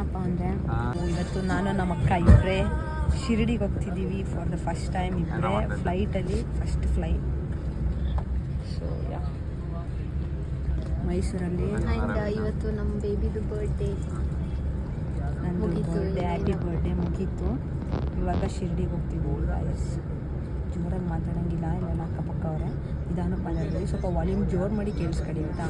ಏನಪ್ಪ ಅಂದರೆ ಇವತ್ತು ನಾನು ನಮ್ಮ ಅಕ್ಕ ಇಬ್ಬರೇ ಶಿರಡಿಗೆ ಹೋಗ್ತಿದ್ದೀವಿ ಫಾರ್ ದ ಫಸ್ಟ್ ಟೈಮ್. ಇಬ್ಬರೇ ಫ್ಲೈಟಲ್ಲಿ ಫಸ್ಟ್ ಫ್ಲೈಟ್. ಸೊ ಯಾ ಮೈಸೂರಲ್ಲಿ. ಆ್ಯಂಡ್ ಇವತ್ತು ನಮ್ಮ ಬೇಬಿದು ಬರ್ಡೇ. ನಂದು ಬರ್ಡೇ, ಹ್ಯಾಪಿ ಬರ್ಡೇ ಮುಗೀತು. ಇವಾಗ ಶಿರಡಿಗೆ ಹೋಗ್ತಿದ್ದೀವಿ ಗೈಸ್. ಜೋರಾಗಿ ಮಾತಾಡೋಂಗಿಲ್ಲ, ಇಲ್ಲೆಲ್ಲ ಅಕ್ಕಪಕ್ಕ ಅವರೇ ನಿಧಾನಕ್ಕೆ ಮಾತಾಡ್ತೀವಿ. ಸ್ವಲ್ಪ ವಾಲ್ಯೂಮ್ ಜೋರು ಮಾಡಿ ಕೇಳಿಸ್ಕೊಳ್ಳಿ ಆಯಿತಾ.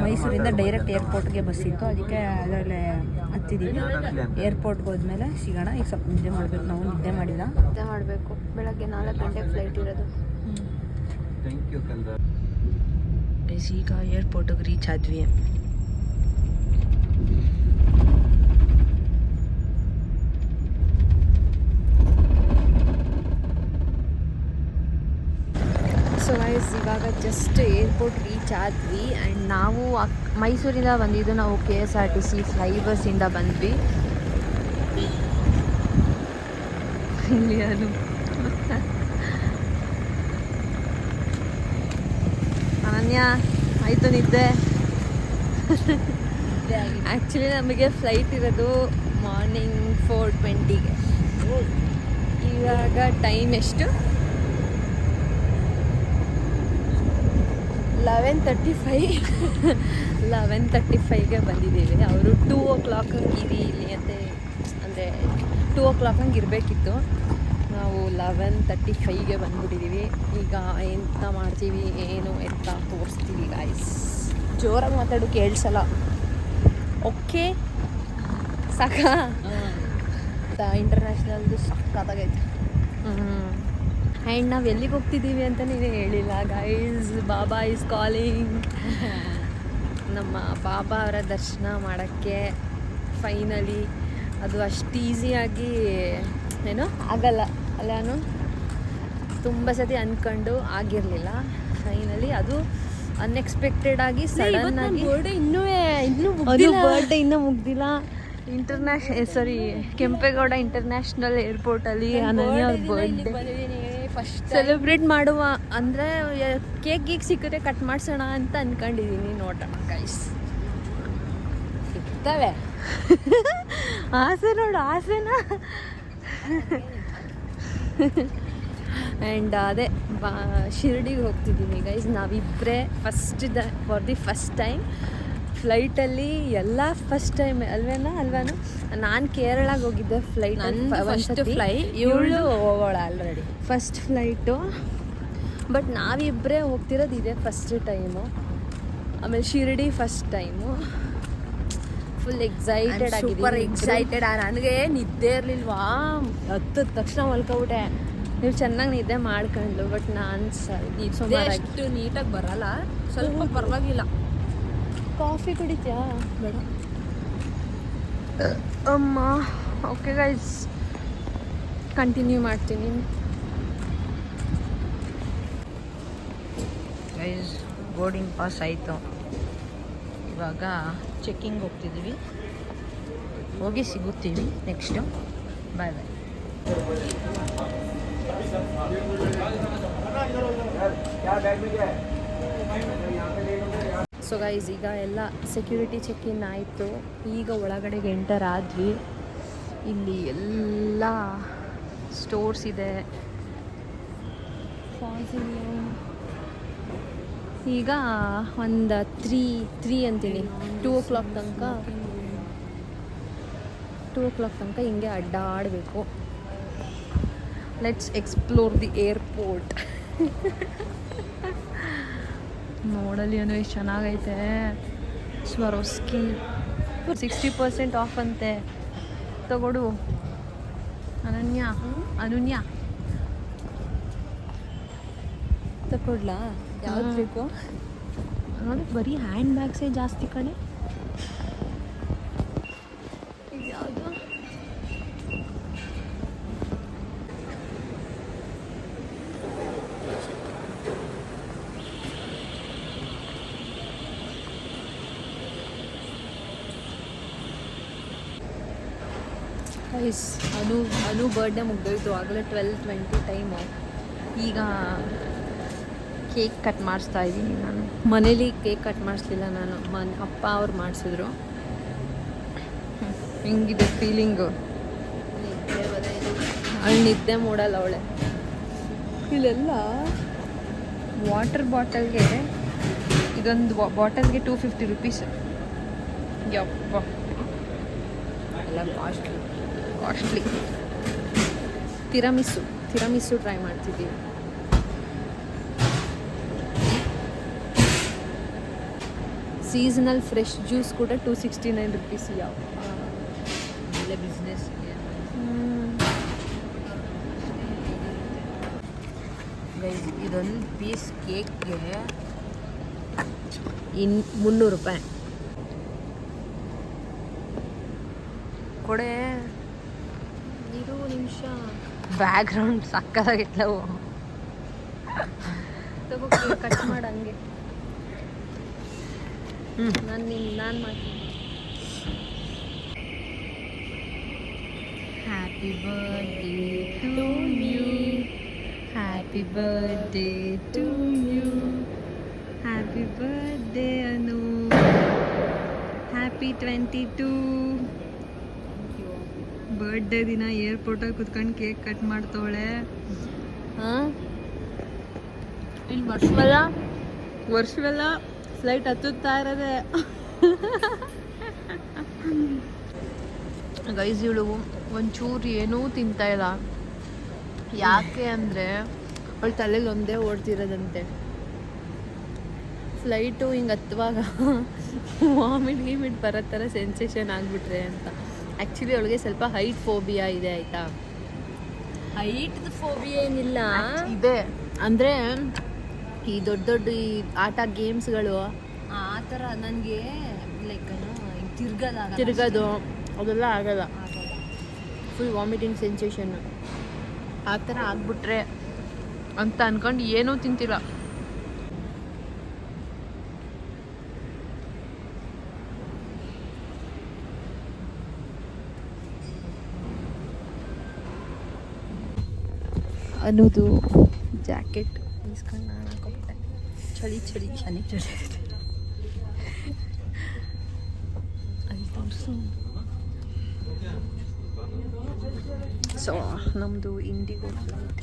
ಮೈಸೂರಿಂದ ಡೈರೆಕ್ಟ್ ಏರ್ಪೋರ್ಟ್ಗೆ ಬಸ್ ಇತ್ತು, ಅದಕ್ಕೆ ಅದರಲ್ಲೇ ಹತ್ತಿದ್ದೀವಿ. ಏರ್ಪೋರ್ಟ್ಗೆ ಹೋದ್ಮೇಲೆ ಸಿಗೋಣ. ಈಗ ಸ್ವಲ್ಪ ನಿದ್ದೆ ಮಾಡಬೇಕು, ನಾವು ನಿದ್ದೆ ಮಾಡಿಲ್ಲ. ನಿದ್ದೆ ಮಾಡಬೇಕು, ಬೆಳಗ್ಗೆ 4 ಗಂಟೆಗೆ ಫ್ಲೈಟ್ ಇರೋದು. ಈಗ ಏರ್ಪೋರ್ಟಿಗೆ ರೀಚ್ ಆದ್ವಿ. ಸೊ ಗೈಸ್ ಇವಾಗ ಜಸ್ಟ್ ಏರ್ಪೋರ್ಟ್ ರೀಚ್ ಆದ್ವಿ. ಆ್ಯಂಡ್ ನಾವು ಮೈಸೂರಿಂದ ಬಂದಿದ್ದು. ನಾವು KSRTC ಫ್ಲೈ ಬಸ್ಸಿಂದ ಬಂದ್ವಿ. ಇಲ್ಲಿ ಅದು ಅನನ್ಯ ಆಯಿತು ನಿದ್ದೆ. ಆ್ಯಕ್ಚುಲಿ ನಮಗೆ ಫ್ಲೈಟ್ ಇರೋದು ಮಾರ್ನಿಂಗ್ 4:20ಗೆ. ಇವಾಗ ಟೈಮ್ ಎಷ್ಟು? 11:35ಗೆ ಬಂದಿದ್ದೀವಿ. ಅವರು 2 o'clock ಹಂಗೆ ಇಲ್ಲಿ ಅಂದರೆ 2 o'clock ಹಂಗೆ ಇರಬೇಕಿತ್ತು. ನಾವು 11:35ಗೆ ಬಂದ್ಬಿಟ್ಟಿದ್ದೀವಿ. ಈಗ ಎಂತ ಮಾಡ್ತೀವಿ ಏನು ಎಂತ ತೋರಿಸ್ತೀವಿ ಗೈಸ್. ಜೋರಾಗಿ ಮಾತಾಡು, ಕೇಳಿಸಲ್ಲ. ಓಕೆ ಸಾಕಾ? ಇಂಟರ್ನ್ಯಾಷನಲ್ದು ಸಕ್ಕತ್ತಾಗೈತೆ. ಆ್ಯಂಡ್ ನಾವು ಎಲ್ಲಿಗೆ ಹೋಗ್ತಿದ್ದೀವಿ ಅಂತ ನೀವೇ ಹೇಳಿಲ್ಲ ಗೈಸ್. Baba is calling. ನಮ್ಮ ಬಾಬಾ ಅವರ ದರ್ಶನ ಮಾಡೋಕ್ಕೆ ಫೈನಲಿ. ಅದು ಅಷ್ಟು ಈಸಿಯಾಗಿ ಏನೋ ಆಗಲ್ಲ ಅಲ್ಲಾನು. ತುಂಬ ಸತಿ ಅಂದ್ಕೊಂಡು ಆಗಿರಲಿಲ್ಲ. ಫೈನಲಿ ಅದು ಅನ್ಎಕ್ಸ್ಪೆಕ್ಟೆಡ್ ಆಗಿ ಸಡನ್ ಆಗಿ. ಬರ್ಡೇ ಇನ್ನೂ ಮುಗ್ದಿಲ್ಲ. ಕೆಂಪೇಗೌಡ ಇಂಟರ್ನ್ಯಾಷನಲ್ ಏರ್ಪೋರ್ಟಲ್ಲಿ ಅನನ್ಯ ಅವ್ರ ಬರ್ಡೇ ಫಸ್ಟ್ ಸೆಲೆಬ್ರೇಟ್ ಮಾಡುವ ಅಂದರೆ ಕೇಕ್ ಸಿಕ್ಕಿದ್ರೆ ಕಟ್ ಮಾಡಿಸೋಣ ಅಂತ ಅಂದ್ಕೊಂಡಿದ್ದೀನಿ. ನೋಡೋಣ ಗೈಸ್, ಸಿಗ್ತವೆ. ಆಸೆ ನೋಡು, ಆಸೆನಾ. ಆ್ಯಂಡ್ ಅದೇ ಶಿರಡಿಗೆ ಹೋಗ್ತಿದ್ದೀನಿ ಗೈಸ್. ನಾವಿಬ್ಬರೇ ಫಾರ್ ದಿ ಫಸ್ಟ್ ಟೈಮ್ ಫ್ಲೈಟಲ್ಲಿ. ಎಲ್ಲ ಫಸ್ಟ್ ಟೈಮ್ ಅಲ್ವೇನು. ನಾನು ಕೇರಳಗೆ ಹೋಗಿದ್ದೆ ಫ್ಲೈಟ್. ಫಸ್ಟ್ ಇವಳು ಹೋಗೋಳ ಆಲ್ರೆಡಿ ಫಸ್ಟ್ ಫ್ಲೈಟು. ಬಟ್ ನಾವಿಬ್ಬರೇ ಹೋಗ್ತಿರೋದು ಇದೆ ಫಸ್ಟ್ ಟೈಮು. ಆಮೇಲೆ Shirdi first time. Full excited ಆಗಿ, ಸೂಪರ್ ಎಕ್ಸೈಟೆಡ್. ನನಗೆ ನಿದ್ದೆ ಇರಲಿಲ್ವಾ, ಹತ್ತದ ತಕ್ಷಣ ಮಲ್ಕೊಬಿಟ್ಟೆ. ನೀವು ಚೆನ್ನಾಗಿ ನಿದ್ದೆ ಮಾಡ್ಕೊಂಡು. ಬಟ್ ನಾನು ಸುಮಾರು ನೀಟಾಗಿ ಬರಲ್ಲ, ಸ್ವಲ್ಪ ಪರವಾಗಿಲ್ಲ. ಕಾಫಿ ಕುಡಿತ್ಯಾ? ಬೇಡ ಅಮ್ಮ. ಓಕೆ ಗೈಸ್, ಕಂಟಿನ್ಯೂ ಮಾಡ್ತೀನಿ. ಗೈಸ್ ಬೋರ್ಡಿಂಗ್ ಪಾಸ್ ಆಯಿತು. ಇವಾಗ ಚೆಕ್ಕಿಂಗ್ ಹೋಗ್ತಿದ್ದೀವಿ. ಹೋಗಿ ಸಿಗುತ್ತೀವಿ ನೆಕ್ಸ್ಟು. ಬಾಯ್ ಬಾಯ್. ಸೊ ಗೈಸ್ ಈಗ ಎಲ್ಲ ಸೆಕ್ಯೂರಿಟಿ ಚೆಕ್-ಇನ್ ಆಯಿತು. ಈಗ ಒಳಗಡೆಗೆ ಎಂಟರ್ ಆದ್ವಿ. ಇಲ್ಲಿ ಎಲ್ಲ ಸ್ಟೋರ್ಸ್ ಇದೆ. ಈಗ ಒಂದು 3 ಅಂತೀನಿ 2 o'clock ತನಕ ಹಿಂಗೆ ಅಡ್ಡಾಡಬೇಕು. Let's explore the airport. ನೋಡಲಿ ಏನು ಎಷ್ಟು ಚೆನ್ನಾಗೈತೆ. ಸ್ವರೋಸ್ಕಿ 60% ಆಫ್ ಅಂತೆ. ತಗೊಡು ಅನನ್ಯ ತಗೊಡ್ಲಾ? ಯಾವ್ದು ಬೇಕು ನೋಡಿ. ಬರೀ ಹ್ಯಾಂಡ್ ಬ್ಯಾಗ್ಸೇ ಜಾಸ್ತಿ ಕಡೆ. ಯಾವುದು ಗೈಸ್ ಅನು ಬರ್ಡೇ ಮುಗ್ದೋಯ್ತು ಆಗಲೇ 12:20 ಟೈಮು. ಈಗ ಕೇಕ್ ಕಟ್ ಮಾಡಿಸ್ತಾ ಇದ್ದೀನಿ ನಾನು. ಮನೇಲಿ ಕೇಕ್ ಕಟ್ ಮಾಡಿಸ್ಲಿಲ್ಲ ನಾನು, ಅಪ್ಪ ಅವ್ರು ಮಾಡಿಸಿದ್ರು. ಹೆಂಗಿದೆ ಫೀಲಿಂಗು? ಅವಳು ನಿದ್ದೆ ಮೂಡಲ್ಲ ಅವಳೆ. ಇಲ್ಲೆಲ್ಲ ವಾಟರ್ ಬಾಟಲ್ಗೆ, ಇದೊಂದು ಬಾಟಲ್ಗೆ 250 rupees. ಯಪ್ಪ, ಎಲ್ಲ ಕಾಸ್ಟ್ಲಿ. ತಿರಮಿಸು ಟ್ರೈ ಮಾಡ್ತಿದ್ದೀವಿ. ಸೀಸನಲ್ ಫ್ರೆಶ್ ಜ್ಯೂಸ್ ಕೂಡ 269 rupees. ಯಾವ ಒಳ್ಳೆ ಬಿಸ್ನೆಸ್. ಗೈಸ್, ಇದೊಂದು ಪೀಸ್ ಕೇಕ್ಗೆ 300 ರೂಪಾಯಿ. ಕೊಡೆ ಇರು ನಿಮಿಷ. ಬ್ಯಾಕ್ಗ್ರೌಂಡ್ ಸಕ್ಕದಾಗಿಟ್ಲವು. ತಗೋ ಕಟ್ ಮಾಡು ಹಂಗೆ. ನಾನು ಮಾಡ್ತೀನಿ. Happy birthday to you, happy birthday to you, happy birthday Anu, happy 22. Birthday ದಿನ ಏರ್ಪೋರ್ಟಲ್ಲಿ ಕುತ್ಕೊಂಡು ಕೇಕ್ ಕಟ್ ಮಾಡ್ತವಳೆ. ಇಲ್ಲಿ ವರ್ಷವೆಲ್ಲ ಫ್ಲೈಟ್ ಹತ್ತುತ್ತಾ ಇರೋದೆ. ಗೈಸ್, ಇವಳು ಒಂಚೂರು ಏನೂ ತಿಂತಾ ಇಲ್ಲ. ಯಾಕೆ ಅಂದರೆ ಅವಳ ತಲೆಗೆ ಒಂದೇ ಓಡ್ತಿರೋದಂತೆ. ಫ್ಲೈಟು ಹಿಂಗೆ ಹತ್ತುವಾಗ ವಾಮಿಟ್ ಬರೋ ಥರ ಸೆನ್ಸೇಷನ್ ಆಗಿಬಿಟ್ರೆ ಅಂತ. ಆ್ಯಕ್ಚುಲಿ ಅವಳಿಗೆ ಸ್ವಲ್ಪ ಹೈಟ್ ಫೋಬಿಯಾ ಇದೆ, ಆಯಿತಾ? ಹೈಟ್ ಫೋಬಿಯಾ ಏನಿಲ್ಲ ಇದೆ. ಅಂದರೆ ಈ ದೊಡ್ಡ ಈ ಆಟ ಗೇಮ್ಸ್ಗಳು ಆ ಥರ ನನಗೆ ಲೈಕ್ ತಿರ್ಗೋದು ಅದೆಲ್ಲ ಆಗಲ್ಲ. ಫುಲ್ ವಾಮಿಟಿಂಗ್ ಸೆನ್ಸೇಷನ್ನು ಆ ಥರ ಆಗ್ಬಿಟ್ರೆ ಅಂತ ಅಂದ್ಕೊಂಡು ಏನೂ ತಿಂತಿಲ್ಲ. ಅನ್ನೋದು ಜಾಕೆಟ್ ಇಸ್ಕೊಂಡು ನಾನು ಹಾಕೊಂಬಿಟ್ಟೆ. ಚಳಿ ಅಲ್ಲಿ ತೋರಿಸು. ಸೊ ನಮ್ಮದು ಇಂಡಿಗೋ ಫ್ಲೈಟ್.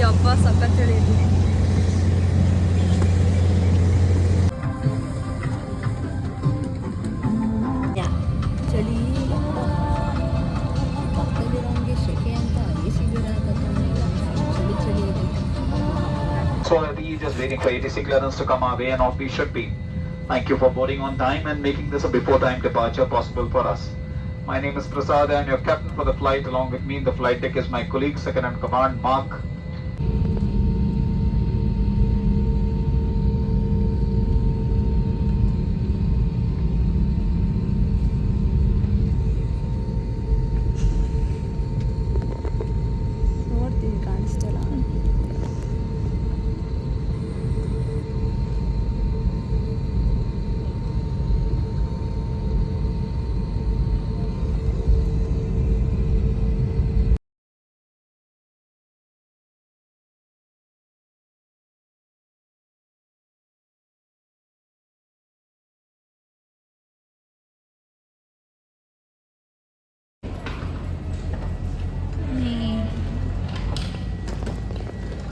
ಯಪ್ಪ ಸಖತ್ ಚಳಿ ಇದೆ. ಚಳಿ ಪಕ್ಕದಿರೋಂಗೆ ಸೆಕೆ ಅಂತ ಎಸಿ ಚಳಿ ಇದೆ. So we just waiting for ATC clearance to come our way, and off we should be. Thank you for boarding on time and making this a before time departure possible for us. My name is Prasad. I am your captain for the flight. Along with me in the flight deck is my colleague, second in command, Mark. ನೋಡ್ತೀನಿ, ಕಾಣಿಸ್ತಲ್ಲ.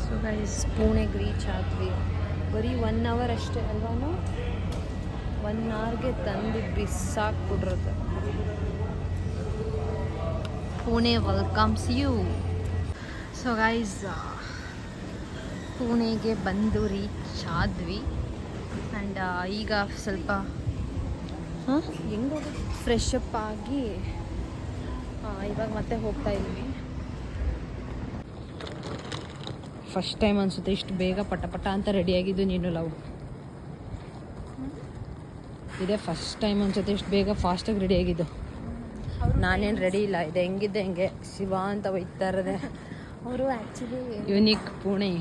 So guys, ಪುಣೆಗೆ reach ಆದ್ವಿ. ಬರೀ 1 hour ಅಷ್ಟೇ ಅಲ್ವಾನು? 1 hourಗೆ ತಂದು ಬಿಸಾಕ್ಬಿಡ್ರದು. Pune welcomes you. So guys, ಪುಣೆಗೆ ಬಂದು ರೀಚ್ ಆದ್ವಿ. ಆ್ಯಂಡ್ ಈಗ ಸ್ವಲ್ಪ ಹಾಂ ಫ್ರೆಶ್ ಅಪ್ ಆಗಿ ಇವಾಗ ಮತ್ತೆ ಹೋಗ್ತಾ ಇದ್ದೀವಿ. ಫಸ್ಟ್ ಟೈಮ್ ಅನಿಸುತ್ತೆ ಇಷ್ಟು ಬೇಗ ಪಟ ಪಟ ಅಂತ ರೆಡಿಯಾಗಿದ್ದು ನೀನು ಲವ್. ಇದೇ ಫಸ್ಟ್ ಟೈಮ್ ಅನ್ಸುತ್ತೆ ಇಷ್ಟು ಬೇಗ ಫಾಸ್ಟಾಗಿ ರೆಡಿಯಾಗಿದ್ದು. ನಾನೇನು ರೆಡಿ ಇಲ್ಲ, ಇದು ಹೆಂಗಿದ್ದೆ ಹೆಂಗೆ ಶಿವ ಅಂತ ಒಯ್ತಾ ಇರೋದೆ. ಅವರು ಆ್ಯಕ್ಚುಲಿ ಯುನಿಕ್ ಪುಣೆ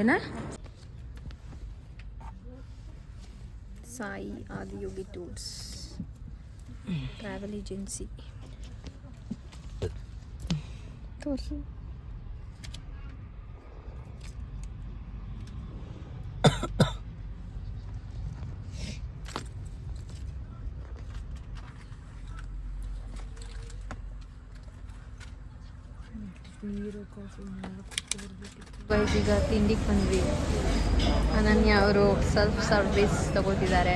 ಏನ Sai Adiyogi tours travel agency ತೋರಿಸು. ಈಗ ತಿಂಡಿಗೆ ಬಂದ್ವಿ. ಅನನ್ಯ ಅವರು ಸೆಲ್ಫ್ ಸರ್ವಿಸ್ ತಗೋತಿದ್ದಾರೆ.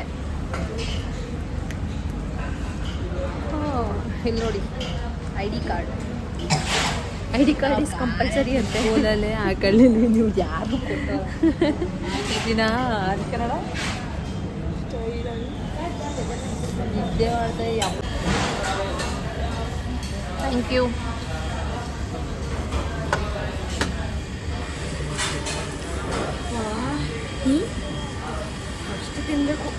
ಇಲ್ಲಿ ನೋಡಿ I D card is compulsory ಅಂತ ಸ್ಕೂಲಲ್ಲೇ ಹಾಕೊಳ್ಳಿ ನೀವು ಯಾರು ದಿನ ಕನ್ನಡ ನಿದ್ದೆ ಮಾಡ್ತಾ ಯಾವ. Thank you. ಅಷ್ಟು ತಿನ್ನಬೇಕು.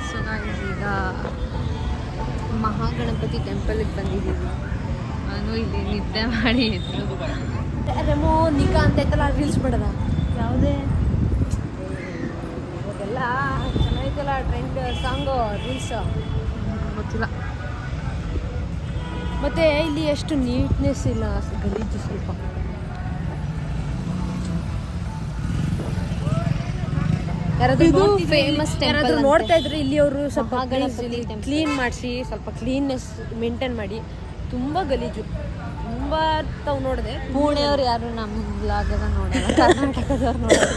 ಸೊ ಈಗ ಮಹಾಗಣಪತಿ ಟೆಂಪಲ್ಗೆ ಬಂದಿದ್ದೀವಿ. ನಾನು ಇಲ್ಲಿ ನಿದ್ದೆ ಮಾಡಿ ಎದ್ದು ರೆಮೋ ನಿಗಾ ಅಂತ ಐತಲ್ಲ ರೀಲ್ಸ್ ಮಾಡೋದ ಯಾವುದೇ ಅದೆಲ್ಲ ಚೆನ್ನಾಗಿತ್ತಲ್ಲ ಟ್ರೆಂಡ್ ಸಾಂಗು ರೀಲ್ಸ್ ಗೊತ್ತಿಲ್ಲ. ಮತ್ತೆ ಇಲ್ಲಿ ಎಷ್ಟು ನೀಟ್ನೆಸ್ ಇಲ್ಲ, ಗಲೀಜು ಸ್ವಲ್ಪ. ಇದು famous temple ಯಾರಾದ್ರೂ ಅಂತೆ. ನೋಡ್ತಾ ಇದ್ರೆ ಇಲ್ಲಿ ಅವರು ಸ್ವಲ್ಪ ಮಹಾಗಣಪತಿ temple. ಕ್ಲೀನ್ ಮಾಡಿಸಿ, ಸ್ವಲ್ಪ ಕ್ಲೀನ್ನೆಸ್ ಮೇಂಟೈನ್ ಮಾಡಿ. ತುಂಬ ಗಲೀಜು, ತುಂಬ ತಾವು ನೋಡಿದೆ. ಪುಣೆಯವ್ರು ಯಾರು ನಮ್ಮ ಬ್ಲಾಗದ ನೋಡಲ್ಲ, ಕರ್ನಾಟಕದವ್ರು ನೋಡೋದು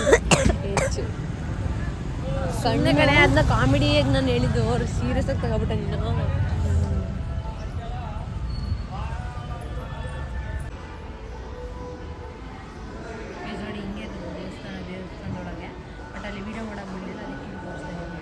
ಹೆಚ್ಚು. ಸಣ್ಣ ಕಡೆ ಅದನ್ನ ಕಾಮಿಡಿಯಾಗಿ ನಾನು ಹೇಳಿದ್ದು, ಅವ್ರು ಸೀರಿಯಸ್ ಆಗಿ ತಗೋಬಿಟ್ಟ ನೀನು. ನೋಡಿ ಹಿಂಗೆ ದೇವಸ್ಥಾನದೊಳಗೆ, ಬಟ್ ಅಲ್ಲಿ ವಿಡಿಯೋ ಮಾಡೋಕೆ ಬಿಡಲಿಲ್ಲ, ಅದಕ್ಕೆ ತೋರಿಸ್ತಾ ಇದ್ದೀನಿ.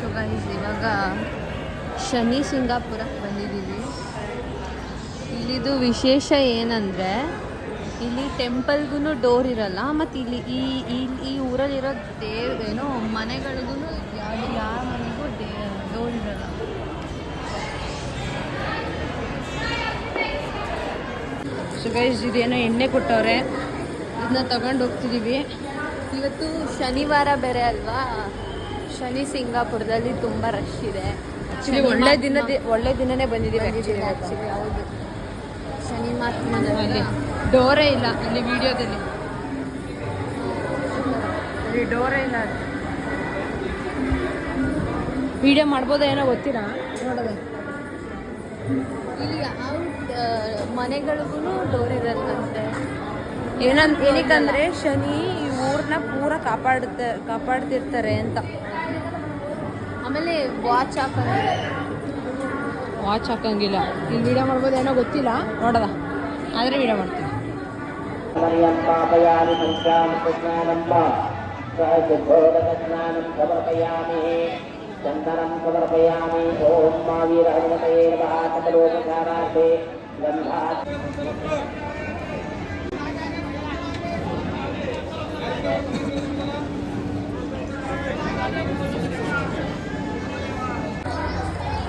ಸೊ ಗೈಸ್ ಇವಾಗ ಶನಿ ಸಿಂಗಾಪುರಕ್ಕೆ ಬಂದಿದ್ದೀವಿ. ಇಲ್ಲಿದು ವಿಶೇಷ ಏನಂದರೆ ಇಲ್ಲಿ ಟೆಂಪಲ್ಗೂ ಡೋರ್ ಇರಲ್ಲ, ಮತ್ತು ಇಲ್ಲಿ ಈ ಊರಲ್ಲಿರೋ ಏನೋ ಮನೆಗಳಿಗೂ ಯಾವ ಮನೆಗೂ ಡೋರ್ ಇರಲ್ಲ. ಸೊ ಗೈಸ್ ಇದೇನೋ ಎಣ್ಣೆ ಕೊಟ್ಟವ್ರೆ, ಇದನ್ನ ತಗೊಂಡು ಹೋಗ್ತಿದ್ದೀವಿ. ಇವತ್ತು ಶನಿವಾರ ಬೇರೆ ಅಲ್ವಾ, ಶನಿ ಸಿಂಗಾಪುರದಲ್ಲಿ ತುಂಬ ರಶ್ ಇದೆ. ಆ್ಯಕ್ಚುಲಿ ಒಳ್ಳೆ ದಿನನೇ ಬಂದಿದ್ದೀವಿ. ಆ್ಯಕ್ಚುಲಿ ಹೌದು, ಶನಿ ಅಲ್ಲಿ ಮಹಾತ್ಮನಲ್ಲಿ ಡೋರೇ ಇಲ್ಲ ಇಲ್ಲಿ ವಿಡಿಯೋದಲ್ಲಿ, ಇಲ್ಲಿ ಡೋರೇ ಇಲ್ಲ. ವಿಡಿಯೋ ಮಾಡ್ಬೋದಾ ಏನೋ ಗೊತ್ತಿಲ್ಲ, ನೋಡೋದು. ಇಲ್ಲಿ ಯಾವ ಮನೆಗಳಿಗೂ ಡೋರ್ ಇರಲ್ಲಂತೆ. ಏನಕ್ಕಂದ್ರೆ ಶನಿ ಈ ಊರನ್ನ ಪೂರ ಕಾಪಾಡ್ತಿರ್ತಾರೆ ಅಂತ. ಆಮೇಲೆ ವಾಚ್ ಹಾಕಂಗಿಲ್ಲ. ಇಲ್ಲಿ ವಿಡಿಯೋ ಮಾಡ್ಬೋದು ಏನೋ ಗೊತ್ತಿಲ್ಲ, ನೋಡೋದ ಆದರೆ ವಿಡಿಯೋ ಮಾಡ್ತೀವಿ. ಚಂದನಂ ಸಮರ್ಪಯಾಮಿ. ಓಂ ಮಾವೀರ ಹನುಮತಯೇ ನಮಃ. ಸಕಲೋಪಚಾರಾರ್ಥೇ ಗಂಧಾ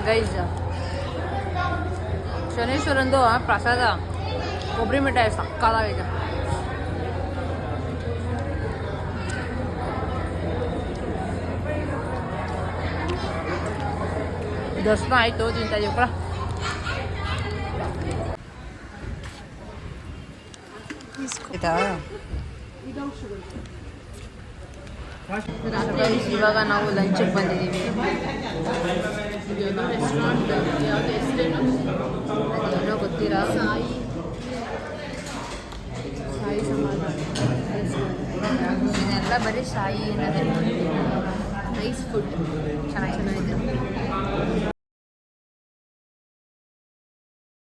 ಗೈಸ್ ಶನೇಶ್ವರಂದು ಪ್ರಸಾದ ಕೊಬ್ಬರಿ ಮಿಠಾಯಿ ಸಕ್ಕತ್ತಾಗಿದೆ. ದರ್ಶನ ಆಯಿತು, ತಿಂತಾ ಇದೀವಿ ಕೂಡ. ಆಯ್ತಾ ಇವಾಗ ನಾವು ಲಂಚಿಗೆ ಬಂದಿದ್ದೀವಿ. ರೆಸ್ಟೋರೆಂಟ್ ಯಾವುದು ಹೆಸರೇನು ಅದೇನೋ ಗೊತ್ತಿಲ್ಲ. ಸಾಯಿ ಸಮಾಧಾನ ಇದೆಲ್ಲ ಬರೀ ಸಾಯಿ ಅನ್ನೋದೇ. ನೈಸ್ ಫುಡ್ ಚೆನ್ನಾಗಿದೆ.